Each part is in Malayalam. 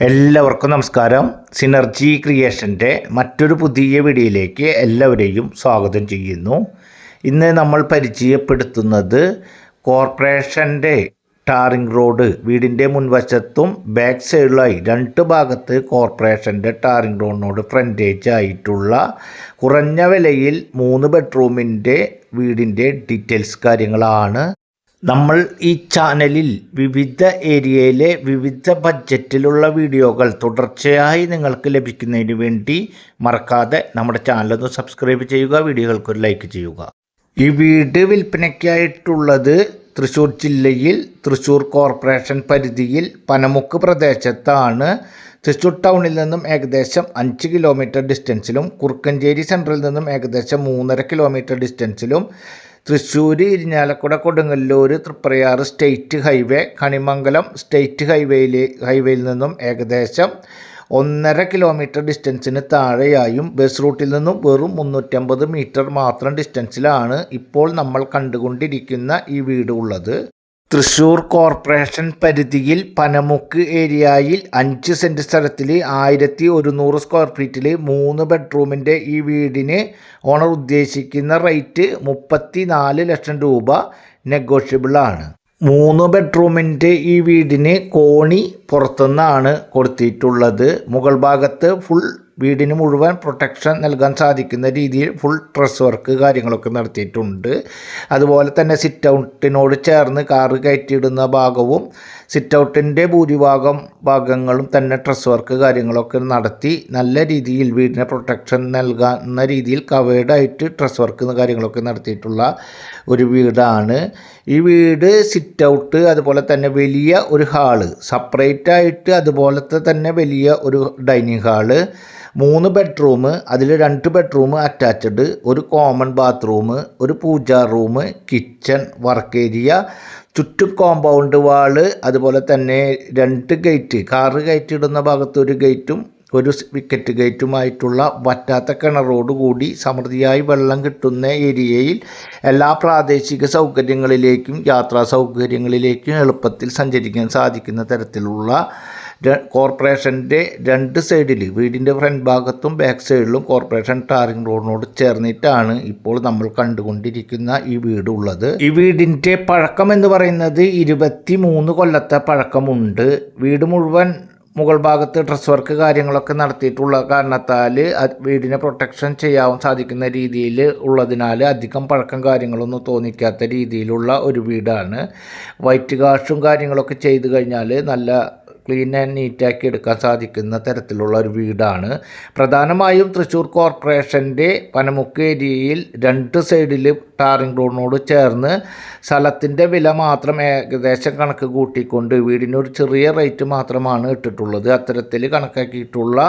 എല്ലാവർക്കും നമസ്കാരം. സിനർജി ക്രിയേഷൻ്റെ മറ്റൊരു പുതിയ വീഡിയോയിലേക്ക് എല്ലാവരെയും സ്വാഗതം ചെയ്യുന്നു. ഇന്ന് നമ്മൾ പരിചയപ്പെടുത്തുന്നത് കോർപ്പറേഷൻ്റെ ടാറിംഗ് റോഡ്. വീടിൻ്റെ മുൻവശത്തും ബാക്ക് സൈഡിലായി രണ്ട് ഭാഗത്ത് കോർപ്പറേഷൻ്റെ ടാറിംഗ് റോഡിനോട് ഫ്രണ്ടേജ് ആയിട്ടുള്ള കുറഞ്ഞ വിലയിൽ 3 ബെഡ്റൂമിൻ്റെ വീടിൻ്റെ ഡീറ്റെയിൽസ് കാര്യങ്ങളാണ്. നമ്മൾ ഈ ചാനലിൽ വിവിധ ഏരിയയിലെ വിവിധ ബഡ്ജറ്റിലുള്ള വീഡിയോകൾ തുടർച്ചയായി നിങ്ങൾക്ക് ലഭിക്കുന്നതിന് വേണ്ടി മറക്കാതെ നമ്മുടെ ചാനലൊന്ന് സബ്സ്ക്രൈബ് ചെയ്യുക, വീഡിയോകൾക്കൊരു ലൈക്ക് ചെയ്യുക. ഈ വീട് വിൽപ്പനയ്ക്കായിട്ടുള്ളത് തൃശ്ശൂർ ജില്ലയിൽ തൃശ്ശൂർ കോർപ്പറേഷൻ പരിധിയിൽ പനമുക്ക് പ്രദേശത്താണ്. തൃശ്ശൂർ ടൗണിൽ നിന്നും ഏകദേശം 5 കിലോമീറ്റർ ഡിസ്റ്റൻസിലും കുറുക്കഞ്ചേരി സെൻട്രലിൽ നിന്നും ഏകദേശം 3.5 കിലോമീറ്റർ ഡിസ്റ്റൻസിലും Thrissur Irinjalakuda Kodungallur Triprayar state highway Kanimangalam state ഹൈവേയിൽ നിന്നും ഏകദേശം 1.5 കിലോമീറ്റർ ഡിസ്റ്റൻസിന് താഴെയായും ബസ് റൂട്ടിൽ നിന്നും വെറും 350 മീറ്റർ മാത്രം ഡിസ്റ്റൻസിലാണ് ഇപ്പോൾ നമ്മൾ കണ്ടുകൊണ്ടിരിക്കുന്ന ഈ വീട് ഉള്ളത്. തൃശ്ശൂർ കോർപ്പറേഷൻ പരിധിയിൽ പനമുക്ക് ഏരിയയിൽ 5 സെൻറ്റ് സ്ഥലത്തിൽ 1100 സ്ക്വയർ ഫീറ്റിൽ 3 ബെഡ്റൂമിൻ്റെ ഈ വീടിന് ഓണർ ഉദ്ദേശിക്കുന്ന റേറ്റ് 34 ലക്ഷം രൂപ നെഗോഷ്യബിളാണ്. 3 ബെഡ്റൂമിൻ്റെ ഈ വീടിന് കോണി പുറത്തുനിന്നാണ് കൊടുത്തിട്ടുള്ളത്. മുകൾ ഭാഗത്ത് ഫുൾ വീടിന് മുഴുവൻ പ്രൊട്ടക്ഷൻ നൽകാൻ സാധിക്കുന്ന രീതിയിൽ ഫുൾ ട്രസ് വർക്ക് കാര്യങ്ങളൊക്കെ നടത്തിയിട്ടുണ്ട്. അതുപോലെ തന്നെ സിറ്റ് ഔട്ടിനോട് ചേർന്ന് കാറ് കയറ്റിയിടുന്ന ഭാഗവും സിറ്റ് ഔട്ടിൻ്റെ ഭാഗങ്ങളും തന്നെ ട്രസ് വർക്ക് കാര്യങ്ങളൊക്കെ നടത്തി നല്ല രീതിയിൽ വീടിന് പ്രൊട്ടക്ഷൻ നൽകുന്ന രീതിയിൽ കവേർഡായിട്ട് ട്രസ് വർക്ക് കാര്യങ്ങളൊക്കെ നടത്തിയിട്ടുള്ള ഒരു വീടാണ്. ഈ വീട് സിറ്റ് ഔട്ട് അതുപോലെ തന്നെ വലിയ ഒരു ഹാള് സെപ്പറേറ്റ് ആയിട്ട് അതുപോലത്തെ തന്നെ വലിയ ഒരു ഡൈനിങ് ഹാള്, 3 ബെഡ്റൂം, അതിൽ 2 ബെഡ്റൂം അറ്റാച്ച്ഡ്, ഒരു കോമൺ ബാത്റൂം, ഒരു പൂജാ റൂം, കിച്ചൺ, വർക്ക് ഏരിയ, ചുറ്റും കോമ്പൗണ്ട് വാള്, അതുപോലെ തന്നെ 2 ഗേറ്റ്, കാറ് കയറ്റിയിടുന്ന ഭാഗത്ത് ഒരു ഗേറ്റും ഒരു വിക്കറ്റ് ഗേറ്റുമായിട്ടുള്ള വറ്റാത്ത കിണറോട് കൂടി സമൃദ്ധിയായി വെള്ളം കിട്ടുന്ന ഏരിയയിൽ എല്ലാ പ്രാദേശിക സൗകര്യങ്ങളിലേക്കും യാത്രാ സൗകര്യങ്ങളിലേക്കും എളുപ്പത്തിൽ സഞ്ചരിക്കാൻ സാധിക്കുന്ന തരത്തിലുള്ള കോർപ്പറേഷൻ്റെ 2 സൈഡിൽ വീടിൻ്റെ ഫ്രണ്ട് ഭാഗത്തും ബാക്ക് സൈഡിലും കോർപ്പറേഷൻ ടാറിംഗ് റോഡിനോട് ചേർന്നിട്ടാണ് ഇപ്പോൾ നമ്മൾ കണ്ടുകൊണ്ടിരിക്കുന്ന ഈ വീട് ഉള്ളത്. ഈ വീടിൻ്റെ പഴക്കം എന്ന് പറയുന്നത് 23 കൊല്ലത്തെ പഴക്കമുണ്ട്. വീട് മുഴുവൻ മുകൾ ഭാഗത്ത് ഡ്രസ് വർക്ക് കാര്യങ്ങളൊക്കെ നടത്തിയിട്ടുള്ള കാരണത്താൽ വീടിനെ പ്രൊട്ടക്ഷൻ ചെയ്യാൻ സാധിക്കുന്ന രീതിയിൽ ഉള്ളതിനാൽ അധികം പഴക്കം കാര്യങ്ങളൊന്നും തോന്നിക്കാത്ത രീതിയിലുള്ള ഒരു വീടാണ്. വൈറ്റ് കാഷും കാര്യങ്ങളൊക്കെ ചെയ്ത് കഴിഞ്ഞാൽ നല്ല ക്ലീൻ ആൻഡ് നീറ്റാക്കി എടുക്കാൻ സാധിക്കുന്ന തരത്തിലുള്ള ഒരു വീടാണ്. പ്രധാനമായും തൃശ്ശൂർ കോർപ്പറേഷൻ്റെ പനമുക്ക് ഏരിയയിൽ 2 സൈഡിൽ ടാറിംഗ് റോഡിനോട് ചേർന്ന് സ്ഥലത്തിൻ്റെ വില മാത്രം ഏകദേശം കണക്ക് കൂട്ടിക്കൊണ്ട് വീടിനൊരു ചെറിയ റേറ്റ് മാത്രമാണ് ഇട്ടിട്ടുള്ളത്. അത്തരത്തിൽ കണക്കാക്കിയിട്ടുള്ള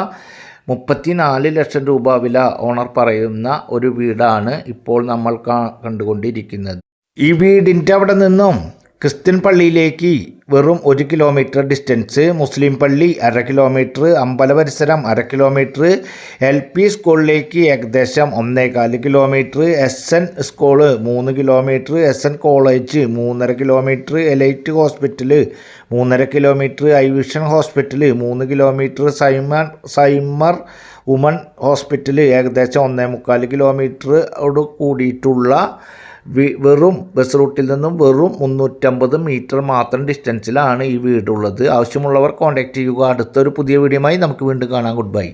34 ലക്ഷം രൂപ വില ഓണർ പറയുന്ന ഒരു വീടാണ് ഇപ്പോൾ നമ്മൾ കണ്ടുകൊണ്ടിരിക്കുന്നത്. ഈ വീടിൻ്റെ അവിടെ നിന്നും ക്രിസ്ത്യൻ പള്ളിയിലേക്ക് വെറും 1 കിലോമീറ്റർ ഡിസ്റ്റൻസ്, മുസ്ലിം പള്ളി 1/2 കിലോമീറ്റർ, അമ്പല പരിസരം 1/2 കിലോമീറ്റർ, LP സ്കൂളിലേക്ക് ഏകദേശം 1.25 kilometre, SN school 3 kilometre, SN college 3.5 kilometre, Elite hospital 3.5 kilometre, ഐവിഷൻ ഹോസ്പിറ്റൽ 3 കിലോമീറ്റർ, സൈമർ വുമൺ ഹോസ്പിറ്റൽ ഏകദേശം 1.25 കിലോമീറ്ററോട് കൂടിയിട്ടുള്ള വെറും ബസ് റൂട്ടിൽ നിന്നും വെറും 350 മീറ്റർ മാത്രം ഡിസ്റ്റൻസിലാണ് ഈ വീടുള്ളത്. ആവശ്യമുള്ളവർ കോൺടാക്റ്റ് ചെയ്യുക. അടുത്തൊരു പുതിയ വീഡിയോയുമായി നമുക്ക് വീണ്ടും കാണാം. Good bye.